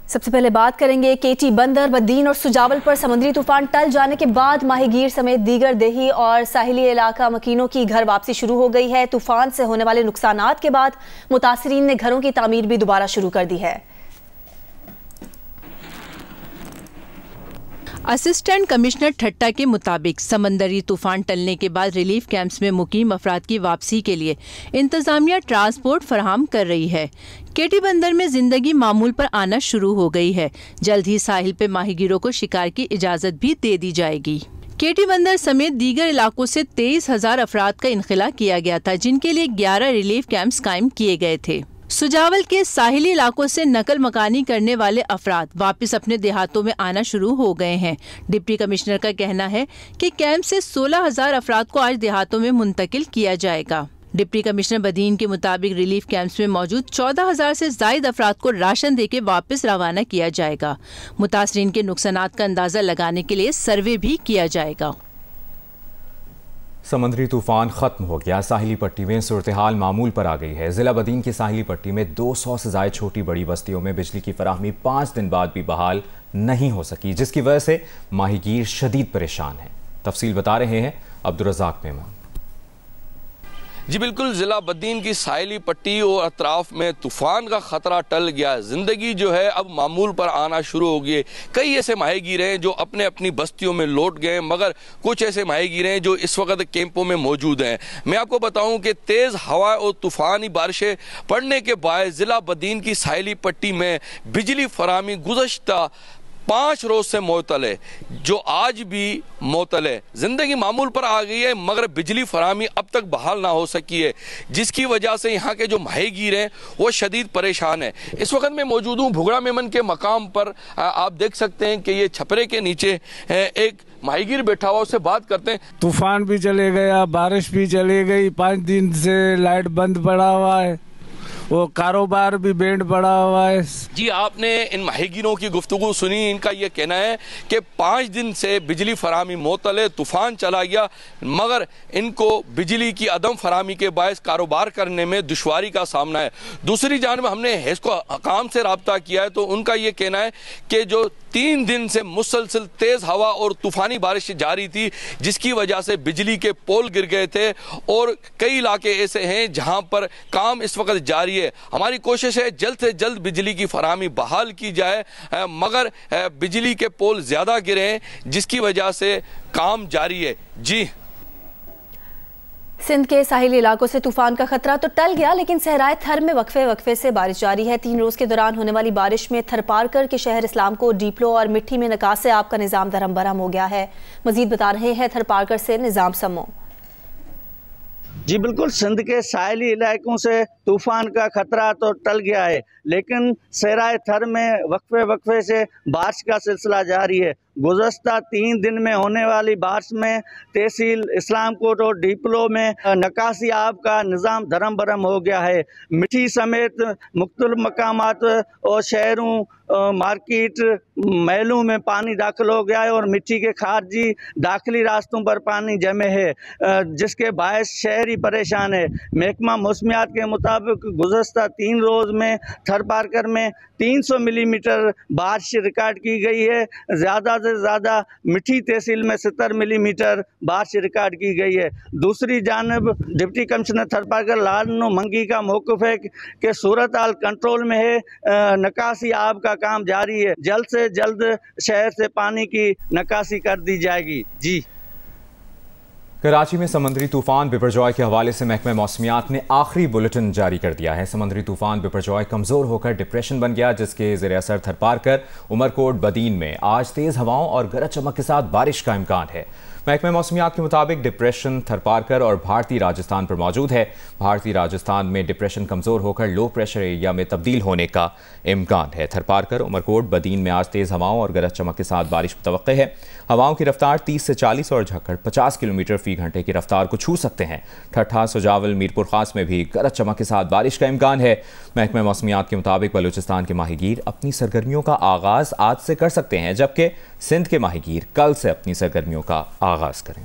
سب سے پہلے بات کریں گے کیٹی بندر، بدین اور سجاول پر سمندری طوفان ٹل جانے کے بعد ماہی گیر سمیت دیگر دیہی اور ساحلی علاقہ مکینوں کی گھر واپسی شروع ہو گئی ہے۔ طوفان سے ہونے والے نقصانات کے بعد متاثرین نے گھروں کی تعمیر بھی دوبارہ شروع کر دی ہے۔ اسسٹنٹ کمشنر ٹھٹہ کے مطابق سمندری طوفان ٹلنے کے بعد ریلیف کیمپس میں مقیم افراد کی واپسی کے لیے انتظامیہ ٹرانسپورٹ فراہم کر رہی ہے۔ کیٹی بندر میں زندگی معمول پر آنا شروع ہو گئی ہے۔ جلد ہی ساحل پہ ماہی گیروں کو شکار کی اجازت بھی دے دی جائے گی۔ کیٹی بندر سمیت دیگر علاقوں سے 23,000 افراد کا انخلا کیا گیا تھا، جن کے لیے 11 ریلیف کیمپس قائم کیے گئے تھے۔ سجاول کے ساحلی علاقوں سے نقل مکانی کرنے والے افراد واپس اپنے دیہاتوں میں آنا شروع ہو گئے ہیں۔ ڈپٹی کمشنر کا کہنا ہے کہ کیمپ سے 16,000 افراد کو آج دیہاتوں میں منتقل کیا جائے گا۔ ڈپٹی کمشنر بدین کے مطابق ریلیف کیمپس میں موجود 14,000 سے زائد افراد کو راشن دے کے واپس روانہ کیا جائے گا۔ متاثرین کے نقصانات کا اندازہ لگانے کے لیے سروے بھی کیا جائے گا۔ سمندری طوفان ختم ہو گیا، ساحلی پٹی میں صورتحال معمول پر آ گئی ہے۔ ضلع بدین کی ساحلی پٹی میں 200 سے زائد چھوٹی بڑی بستیوں میں بجلی کی فراہمی 5 دن بعد بھی بحال نہیں ہو سکی، جس کی وجہ سے ماہی گیر شدید پریشان ہیں۔ تفصیل بتا رہے ہیں عبدالرزاق میمن۔ جی بالکل، ضلع بدین کی ساحلی پٹی اور اطراف میں طوفان کا خطرہ ٹل گیا۔ زندگی جو ہے اب معمول پر آنا شروع ہو گئی۔ کئی ایسے ماہی گیر ہیں جو اپنے اپنی بستیوں میں لوٹ گئے، مگر کچھ ایسے ماہی گیر ہیں جو اس وقت کیمپوں میں موجود ہیں۔ میں آپ کو بتاؤں کہ تیز ہوا اور طوفانی بارشیں پڑنے کے باعث ضلع بدین کی ساحلی پٹی میں بجلی فراہمی گزشتہ 5 روز سے معطل ہے، جو آج بھی معطل ہے۔ زندگی معمول پر آ گئی ہے، مگر بجلی فراہمی اب تک بحال نہ ہو سکی ہے، جس کی وجہ سے یہاں کے جو ماہی گیر ہیں وہ شدید پریشان ہیں۔ اس وقت میں موجود ہوں بھگڑا میمن کے مقام پر۔ آپ دیکھ سکتے ہیں کہ یہ چھپرے کے نیچے ایک ماہی گیر بیٹھا ہوا، اس سے بات کرتے ہیں۔ طوفان بھی چلے گیا، بارش بھی چلے گئی، 5 دن سے لائٹ بند پڑا ہوا ہے، وہ کاروبار بھی بینڈ پڑا ہوا ہے۔ جی آپ نے ان ماہی گیروں کی گفتگو سنی، ان کا یہ کہنا ہے کہ 5 دن سے بجلی فراہمی معطل ہے، طوفان چلا گیا، مگر ان کو بجلی کی عدم فراہمی کے باعث کاروبار کرنے میں دشواری کا سامنا ہے۔ دوسری جانب ہم نے ہیسکو حکام سے رابطہ کیا ہے تو ان کا یہ کہنا ہے کہ جو 3 دن سے مسلسل تیز ہوا اور طوفانی بارش جاری تھی، جس کی وجہ سے بجلی کے پول گر گئے تھے، اور کئی علاقے ایسے ہیں جہاں پر کام اس وقت جاری ہے۔ ہماری کوشش ہے جلد سے جلد بجلی کی فراہمی بحال کی جائے، مگر بجلی کے پول زیادہ گرے ہیں، جس کی وجہ سے کام جاری ہے۔ جی سندھ کے ساحلی علاقوں سے طوفان کا خطرہ تو ٹل گیا، لیکن صحرائے تھر میں وقفے سے بارش جاری ہے۔ 3 روز کے دوران ہونے والی بارش میں تھرپارکر کے شہر اسلام کو ڈیپلو اور مٹی میں نکاس آب کا نظام درہم برہم ہو گیا ہے۔ مزید بتا رہے ہیں تھرپارکر سے نظام سمو۔ جی بالکل، سندھ کے ساحلی علاقوں سے طوفان کا خطرہ تو ٹل گیا ہے، لیکن صحرائے تھر میں وقفے سے بارش کا سلسلہ جاری ہے۔ گزشتہ 3 دن میں ہونے والی بارش میں تحصیل اسلام کوٹ اور ڈیپلو میں نکاسی آب کا نظام دھرم برہم ہو گیا ہے۔ مٹی سمیت مختلف مقامات اور شہروں، مارکیٹ، محلوں میں پانی داخل ہو گیا ہے اور مٹی کے خارجی داخلی راستوں پر پانی جمے ہے، جس کے باعث شہری پریشان ہے۔ محکمہ موسمیات کے مطابق گزشتہ 3 روز میں تھرپارکر میں 300 ملی میٹر بارش ریکارڈ کی گئی ہے۔ زیادہ سے زیادہ مٹھی تحصیل میں 70 ملی میٹر بارش ریکارڈ کی گئی ہے۔ دوسری جانب ڈپٹی کمشنر تھرپارکر لالنو منگی کا موقف ہے کہ صورتحال کنٹرول میں ہے، نکاسی آب کا کام جاری ہے، جلد سے جلد شہر سے پانی کی نکاسی کر دی جائے گی۔ جی کراچی میں سمندری طوفان بپرجوائے کے حوالے سے محکمہ موسمیات نے آخری بلیٹن جاری کر دیا ہے۔ سمندری طوفان بپرجوائے کمزور ہو کر ڈپریشن بن گیا، جس کے زیر اثر تھرپارکر، عمرکوٹ، بدین میں آج تیز ہواؤں اور گرج چمک کے ساتھ بارش کا امکان ہے۔ محکمہ موسمیات کے مطابق ڈپریشن تھرپارکر اور بھارتی راجستھان پر موجود ہے۔ بھارتی راجستھان میں ڈپریشن کمزور ہو کر لو پریشر ایریا میں تبدیل ہونے کا امکان ہے۔ تھرپارکر، عمرکوٹ، بدین میں آج تیز ہواؤں اور گرج چمک کے ساتھ بارش متوقع ہے۔ ہواؤں کی رفتار 30 سے 40 اور جھکڑ 50 کلومیٹر فی گھنٹے کی رفتار کو چھو سکتے ہیں۔ ٹھٹھہ، سجاول، میرپور خاص میں بھی گرج چمک کے ساتھ بارش کا امکان ہے۔ محکمہ موسمیات کے مطابق بلوچستان کے ماہی گیر اپنی سرگرمیوں کا آغاز آج سے کر سکتے ہیں، جبکہ سندھ کے ماہی گیر کل سے اپنی سرگرمیوں کا آغاز کریں۔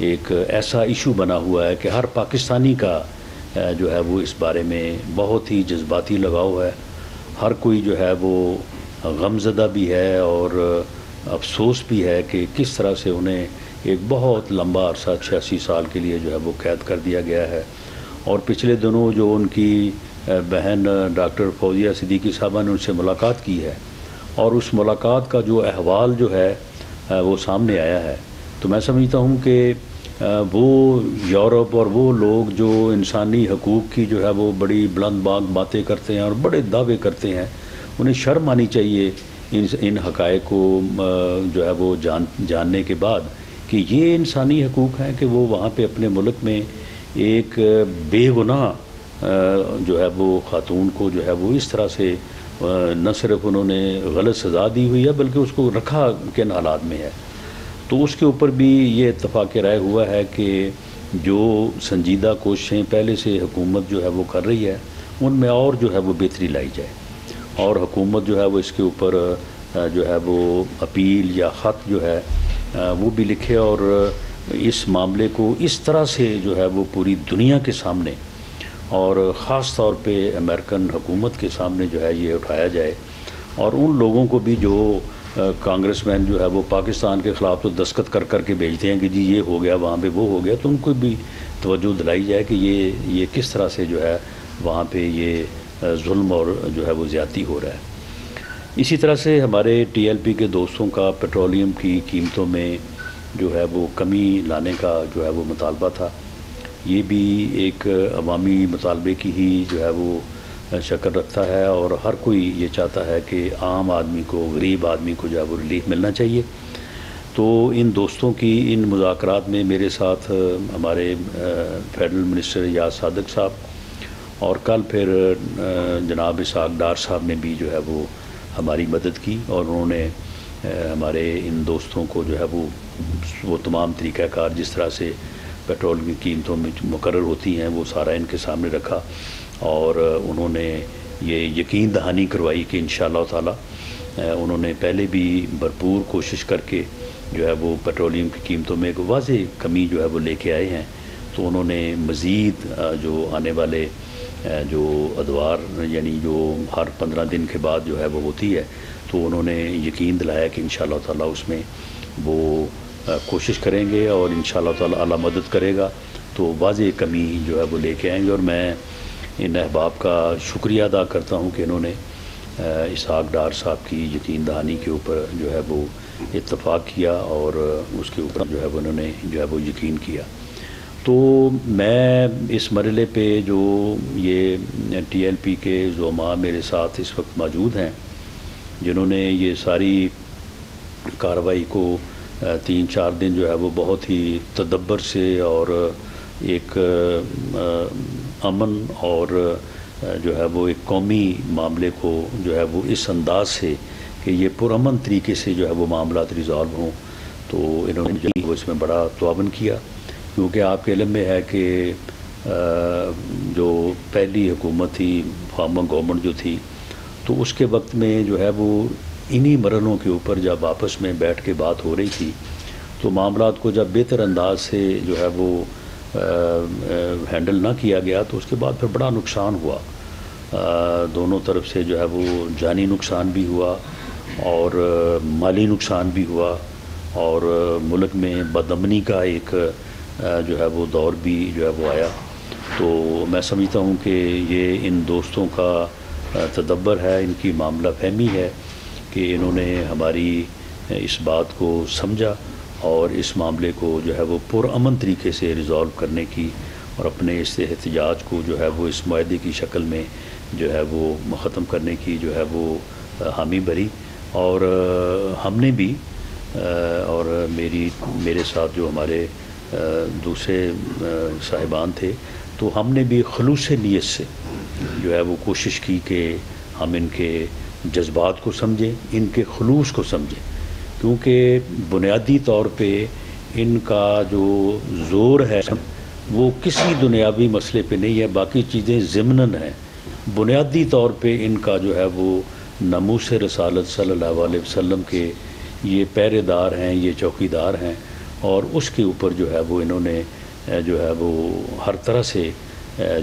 ایک ایسا ایشو بنا ہوا ہے کہ ہر پاکستانی کا جو ہے وہ اس بارے میں بہت ہی جذباتی لگاؤ ہے. ہر کوئی جو ہے وہ غمزدہ بھی ہے اور افسوس بھی ہے کہ کس طرح سے انہیں ایک بہت لمبا عرصہ 86 سال کے لیے جو ہے وہ قید کر دیا گیا ہے. اور پچھلے دنوں جو ان کی بہن ڈاکٹر فوزیہ صدیقی صاحبہ نے ان سے ملاقات کی ہے اور اس ملاقات کا جو احوال جو ہے وہ سامنے آیا ہے، تو میں سمجھتا ہوں کہ وہ یورپ اور وہ لوگ جو انسانی حقوق کی جو ہے وہ بڑی بلند باغ باتیں کرتے ہیں اور بڑے دعوے کرتے ہیں، انہیں شرم آنی چاہیے ان حقائق کو جو ہے وہ جاننے کے بعد کہ یہ انسانی حقوق ہیں کہ وہ وہاں پہ اپنے ملک میں ایک بے گناہ جو ہے وہ خاتون کو جو ہے وہ اس طرح سے نہ صرف انہوں نے غلط سزا دی ہوئی ہے بلکہ اس کو رکھا کن حالات میں ہے. تو اس کے اوپر بھی یہ اتفاق رائے ہوا ہے کہ جو سنجیدہ کوششیں پہلے سے حکومت جو ہے وہ کر رہی ہے ان میں اور جو ہے وہ بہتری لائی جائے اور حکومت جو ہے وہ اس کے اوپر جو ہے وہ اپیل یا خط جو ہے وہ بھی لکھے اور اس معاملے کو اس طرح سے جو ہے وہ پوری دنیا کے سامنے اور خاص طور پہ امریکن حکومت کے سامنے جو ہے یہ اٹھایا جائے. اور ان لوگوں کو بھی جو کانگریس مین جو ہے وہ پاکستان کے خلاف تو دستخط کر کے بھیجتے ہیں کہ جی یہ ہو گیا وہاں پہ وہ ہو گیا، تو ان کو بھی توجہ دلائی جائے کہ یہ کس طرح سے جو ہے وہاں پہ یہ ظلم اور جو ہے وہ زیادتی ہو رہا ہے. اسی طرح سے ہمارے ٹی ایل پی کے دوستوں کا پیٹرولیم کی قیمتوں میں جو ہے وہ کمی لانے کا جو ہے وہ مطالبہ تھا. یہ بھی ایک عوامی مطالبے کی ہی جو ہے وہ شکل رکھتا ہے اور ہر کوئی یہ چاہتا ہے کہ عام آدمی کو، غریب آدمی کو جو ہے وہ ریلیف ملنا چاہیے. تو ان دوستوں کی ان مذاکرات میں میرے ساتھ ہمارے فیڈرل منسٹر یاز صادق صاحب اور کل پھر جناب اسحاق ڈار صاحب نے بھی جو ہے وہ ہماری مدد کی اور انہوں نے ہمارے ان دوستوں کو جو ہے وہ تمام طریقہ کار جس طرح سے پیٹرول کی قیمتوں میں مقرر ہوتی ہیں وہ سارا ان کے سامنے رکھا اور انہوں نے یہ یقین دہانی کروائی کہ انشاءاللہ تعالی انہوں نے پہلے بھی بھرپور کوشش کر کے جو ہے وہ پیٹرولیم کی قیمتوں میں ایک واضح کمی جو ہے وہ لے کے آئے ہیں. تو انہوں نے مزید جو آنے والے جو ادوار یعنی جو ہر 15 دن کے بعد جو ہے وہ ہوتی ہے تو انہوں نے یقین دلایا کہ انشاءاللہ تعالی اس میں وہ کوشش کریں گے اور انشاءاللہ تعالی اللہ مدد کرے گا تو واضح کمی جو ہے وہ لے کے آئیں گے. اور میں ان احباب کا شکریہ ادا کرتا ہوں کہ انہوں نے اسحاق ڈار صاحب کی یقین دہانی کے اوپر جو ہے وہ اتفاق کیا اور اس کے اوپر جو ہے وہ انہوں نے جو ہے وہ یقین کیا. تو میں اس مرحلے پہ جو یہ ٹی ایل پی کے زعماء میرے ساتھ اس وقت موجود ہیں جنہوں نے یہ ساری کارروائی کو 3-4 دن جو ہے وہ بہت ہی تدبر سے اور ایک امن اور جو ہے وہ ایک قومی معاملے کو جو ہے وہ اس انداز سے کہ یہ پرامن طریقے سے جو ہے وہ معاملات ریزالو ہوں تو انہوں نے جو اس میں بڑا تعاون کیا. کیونکہ آپ کے علم میں ہے کہ جو پہلی حکومت تھی فارمر گورنمنٹ جو تھی تو اس کے وقت میں جو ہے وہ انہی مرحلوں کے اوپر جب آپس میں بیٹھ کے بات ہو رہی تھی تو معاملات کو جب بہتر انداز سے جو ہے وہ ہینڈل نہ کیا گیا تو اس کے بعد پھر بڑا نقصان ہوا. دونوں طرف سے جو ہے وہ جانی نقصان بھی ہوا اور مالی نقصان بھی ہوا اور ملک میں بدامنی کا ایک جو ہے وہ دور بھی جو ہے وہ آیا. تو میں سمجھتا ہوں کہ یہ ان دوستوں کا تدبر ہے، ان کی معاملہ فہمی ہے کہ انہوں نے ہماری اس بات کو سمجھا اور اس معاملے کو جو ہے وہ پرامن طریقے سے ریزالو کرنے کی اور اپنے اس احتجاج کو جو ہے وہ اس معاہدے کی شکل میں جو ہے وہ ختم کرنے کی جو ہے وہ حامی بھری. اور ہم نے بھی اور میرے ساتھ جو ہمارے دوسرے صاحبان تھے تو ہم نے بھی خلوص نیت سے جو ہے وہ کوشش کی کہ ہم ان کے جذبات کو سمجھیں، ان کے خلوص کو سمجھیں، کیونکہ بنیادی طور پہ ان کا جو زور ہے وہ کسی دنیاوی مسئلے پہ نہیں ہے، باقی چیزیں ضمناً ہیں. بنیادی طور پہ ان کا جو ہے وہ ناموس رسالت صلی اللہ علیہ وسلم کے یہ پہرے دار ہیں، یہ چوکیدار ہیں اور اس کے اوپر جو ہے وہ انہوں نے جو ہے وہ ہر طرح سے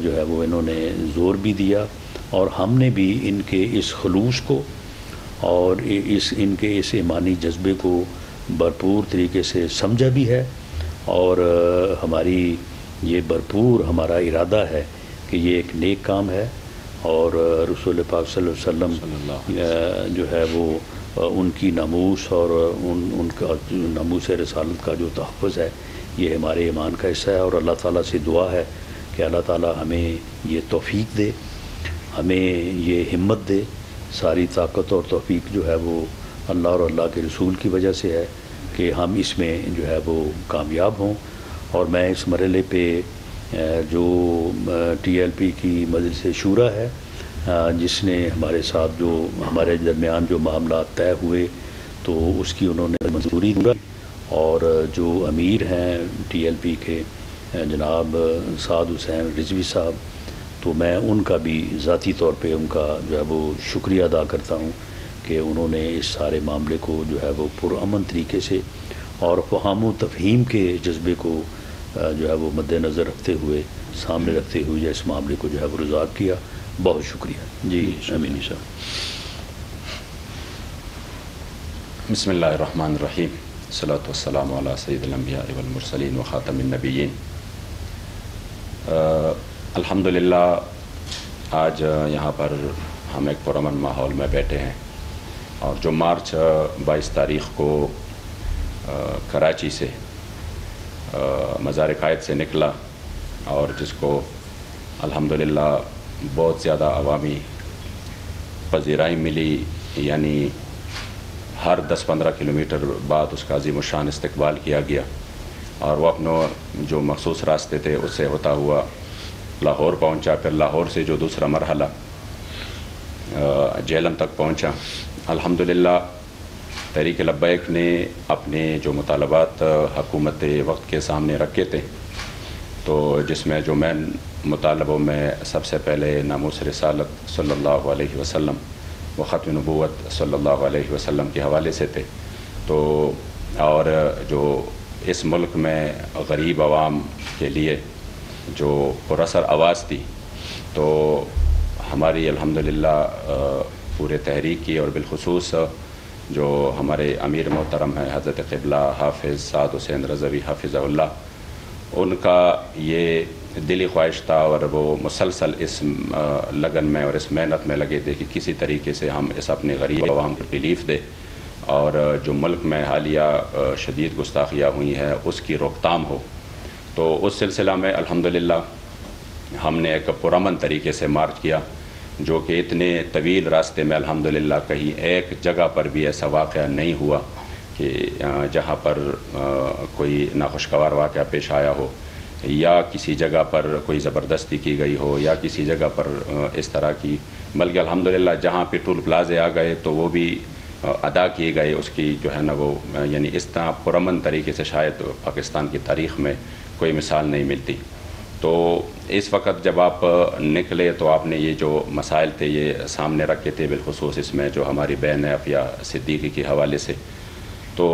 جو ہے وہ انہوں نے زور بھی دیا، اور ہم نے بھی ان کے اس خلوص کو اور ان کے اس ایمانی جذبے کو بھرپور طریقے سے سمجھا بھی ہے، اور ہماری یہ بھرپور ہمارا ارادہ ہے کہ یہ ایک نیک کام ہے، اور رسول پاک صلی اللہ علیہ وسلم جو ہے وہ ان کی ناموس اور ان کا ناموس رسالت کا جو تحفظ ہے یہ ہمارے ایمان کا حصہ ہے، اور اللہ تعالیٰ سے دعا ہے کہ اللہ تعالیٰ ہمیں یہ توفیق دے، ہمیں یہ ہمت دے۔ ساری طاقت اور توفیق جو ہے وہ اللہ اور اللہ کے رسول کی وجہ سے ہے کہ ہم اس میں جو ہے وہ کامیاب ہوں۔ اور میں اس مرحلے پہ جو ٹی ایل پی کی مجلس شورا ہے جس نے ہمارے ساتھ جو ہمارے درمیان جو معاملات طے ہوئے تو اس کی انہوں نے منظوری دی، اور جو امیر ہیں ٹی ایل پی کے جناب سعد حسین رضوی صاحب، تو میں ان کا بھی ذاتی طور پہ ان کا جو ہے وہ شکریہ ادا کرتا ہوں کہ انہوں نے اس سارے معاملے کو جو ہے وہ پرامن طریقے سے اور فہم و تفہیم کے جذبے کو جو ہے وہ مد نظر رکھتے ہوئے سامنے رکھتے ہوئے اس معاملے کو جو ہے وہ رضاق کیا۔ بہت شکریہ جی امین صاحب۔ بسم اللہ الرحمن الرحیم، الصلاۃ والسلام علی سید الانبیاء والمرسلین وخاتم النبیین۔ الحمدللہ آج یہاں پر ہم ایک پرامن ماحول میں بیٹھے ہیں، اور جو مارچ 22 تاریخ کو کراچی سے مزار قائد سے نکلا اور جس کو الحمدللہ بہت زیادہ عوامی پذیرائی ملی، یعنی ہر 10-15 کلومیٹر بعد اس کا عظیم الشان استقبال کیا گیا، اور وہ اپنے جو مخصوص راستے تھے اس سے ہوتا ہوا لاہور پہنچا، پھر لاہور سے جو دوسرا مرحلہ جہلم تک پہنچا۔ الحمدللہ تحریک لبیک نے اپنے جو مطالبات حکومت وقت کے سامنے رکھے تھے، تو جس میں جو مین مطالبوں میں سب سے پہلے ناموس رسالت صلی اللہ علیہ وسلم و ختم نبوت صلی اللہ علیہ وسلم کے حوالے سے تھے، تو اور جو اس ملک میں غریب عوام کے لیے جو پراثر آواز تھی، تو ہماری الحمدللہ پورے تحریک کی، اور بالخصوص جو ہمارے امیر محترم ہیں حضرت قبلہ حافظ سعد حسین رضوی حافظہ اللہ، ان کا یہ دلی خواہش تھا، اور وہ مسلسل اس لگن میں اور اس محنت میں لگے تھے کہ کسی طریقے سے ہم اس اپنے غریب عوام کو ریلیف دے، اور جو ملک میں حالیہ شدید گستاخیاں ہوئی ہیں اس کی روک تھام ہو۔ تو اس سلسلہ میں الحمدللہ ہم نے ایک پرامن طریقے سے مارچ کیا، جو کہ اتنے طویل راستے میں الحمدللہ کہیں ایک جگہ پر بھی ایسا واقعہ نہیں ہوا کہ جہاں پر کوئی ناخوشگوار واقعہ پیش آیا ہو، یا کسی جگہ پر کوئی زبردستی کی گئی ہو، یا کسی جگہ پر اس طرح کی، بلکہ الحمدللہ جہاں پہ ٹول پلازے آ گئے تو وہ بھی ادا کیے گئے، اس کی جو ہے نا وہ یعنی اس طرح پرامن طریقے سے شاید پاکستان کی تاریخ میں کوئی مثال نہیں ملتی۔ تو اس وقت جب آپ نکلے تو آپ نے یہ جو مسائل تھے یہ سامنے رکھے تھے، بالخصوص اس میں جو ہماری بہن عافیہ صدیقی کے حوالے سے۔ تو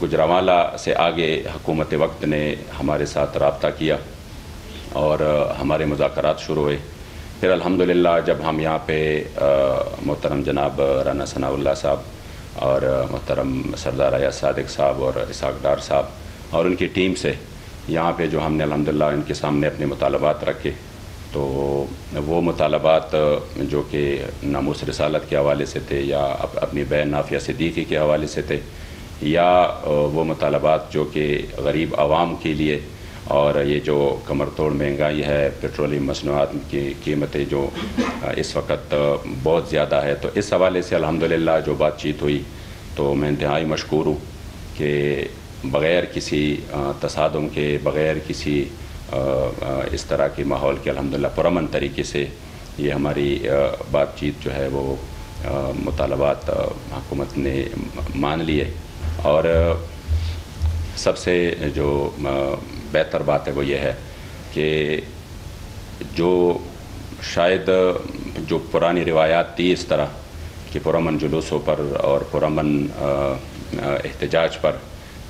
گجرانوالہ سے آگے حکومت وقت نے ہمارے ساتھ رابطہ کیا اور ہمارے مذاکرات شروع ہوئے۔ پھر الحمدللہ جب ہم یہاں پہ محترم جناب رانا ثناء اللہ صاحب اور محترم سردار ایاز صادق صاحب اور اسحاق ڈار صاحب اور ان کی ٹیم سے یہاں پہ جو ہم نے الحمدللہ ان کے سامنے اپنے مطالبات رکھے، تو وہ مطالبات جو کہ ناموس رسالت کے حوالے سے تھے، یا اپنی بہن عافیہ صدیقی کے حوالے سے تھے، یا وہ مطالبات جو کہ غریب عوام کے لیے، اور یہ جو کمر توڑ مہنگائی ہے، پیٹرولیم مصنوعات کی قیمتیں جو اس وقت بہت زیادہ ہے، تو اس حوالے سے الحمدللہ جو بات چیت ہوئی تو میں انتہائی مشکور ہوں کہ بغیر کسی تصادم کے، بغیر کسی اس طرح کے ماحول کے الحمدللہ پرامن طریقے سے یہ ہماری بات چیت جو ہے وہ مطالبات حکومت نے مان لیے۔ اور سب سے جو بہتر بات ہے وہ یہ ہے کہ جو شاید جو پرانی روایات تھی اس طرح کہ پرامن جلوسوں پر اور پرامن احتجاج پر